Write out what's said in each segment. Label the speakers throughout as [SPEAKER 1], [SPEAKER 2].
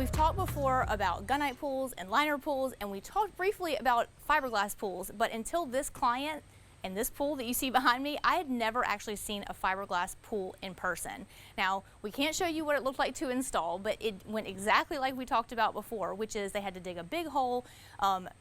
[SPEAKER 1] we've talked before about gunite pools and liner pools, and we talked briefly about fiberglass pools, but until this client and this pool that you see behind me, I had never actually seen a fiberglass pool in person. Now, we can't show you what it looked like to install, but it went exactly like we talked about before, which is they had to dig a big hole,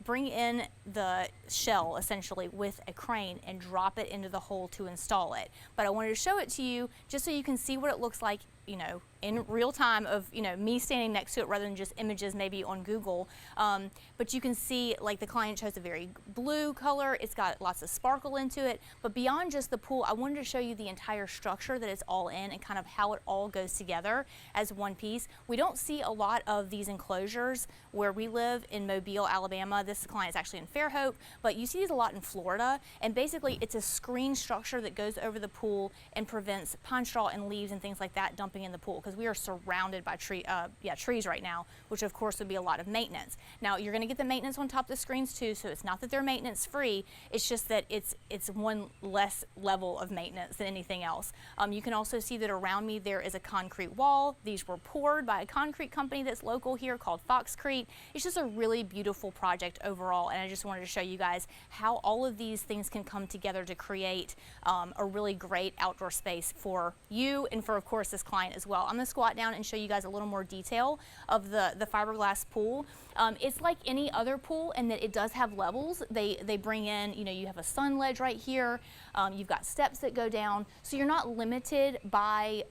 [SPEAKER 1] bring in the shell essentially with a crane and drop it into the hole to install it. But I wanted to show it to you just so you can see what it looks like, you know, in real time of, you know, me standing next to it rather than just images maybe on Google. But you can see like the client chose a very blue color. It's got lots of sparkle into it. But beyond just the pool, I wanted to show you the entire structure that it's all in and kind of how it all goes together as one piece. We don't see a lot of these enclosures where we live in Mobile, Alabama. This client is actually in Fairhope, but you see these a lot in Florida. And basically it's a screen structure that goes over the pool and prevents pine straw and leaves and things like that dumping in the pool, because we are surrounded by trees right now, which of course would be a lot of maintenance. Now you're going to get the maintenance on top of the screens too, so it's not that they're maintenance free, it's just that it's one less level of maintenance than anything else. You can also see that around me there is a concrete wall. These were poured by a concrete company that's local here called Foxcrete. It's just a really beautiful project overall, and I just wanted to show you guys how all of these things can come together to create a really great outdoor space for you and for, of course, this client as well. I'm going to squat down and show you guys a little more detail of the fiberglass pool. It's like any other pool in that it does have levels. They bring in, you know, you have a sun ledge right here. You've got steps that go down, so you're not limited by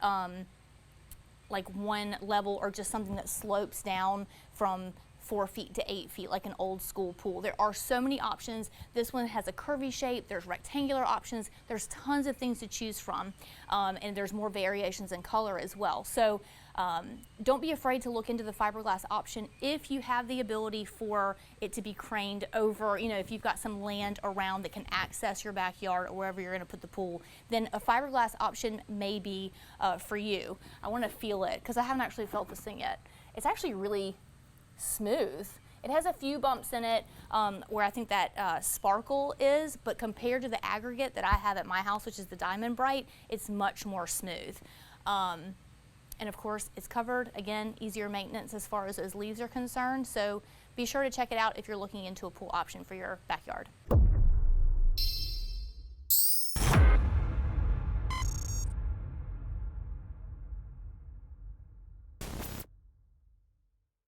[SPEAKER 1] like one level or just something that slopes down from 4 feet to 8 feet like an old school pool. There are so many options. This one has a curvy shape, there's rectangular options, there's tons of things to choose from, and there's more variations in color as well. So don't be afraid to look into the fiberglass option if you have the ability for it to be craned over. You know, if you've got some land around that can access your backyard or wherever you're going to put the pool, then a fiberglass option may be for you. I want to feel it because I haven't actually felt this thing yet. It's actually really smooth. It has a few bumps in it where I think that sparkle is, but compared to the aggregate that I have at my house, which is the Diamond Bright, it's much more smooth. And of course, it's covered. Again, easier maintenance as far as those leaves are concerned. So be sure to check it out if you're looking into a pool option for your backyard.